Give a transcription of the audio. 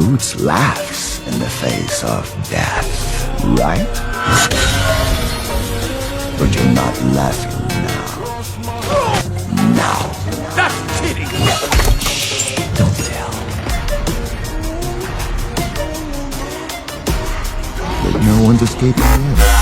Boots laughs in the face of death, right? But you're not laughing now. Now. That's kidding! Shh, don't tell. But no one's escaping yet.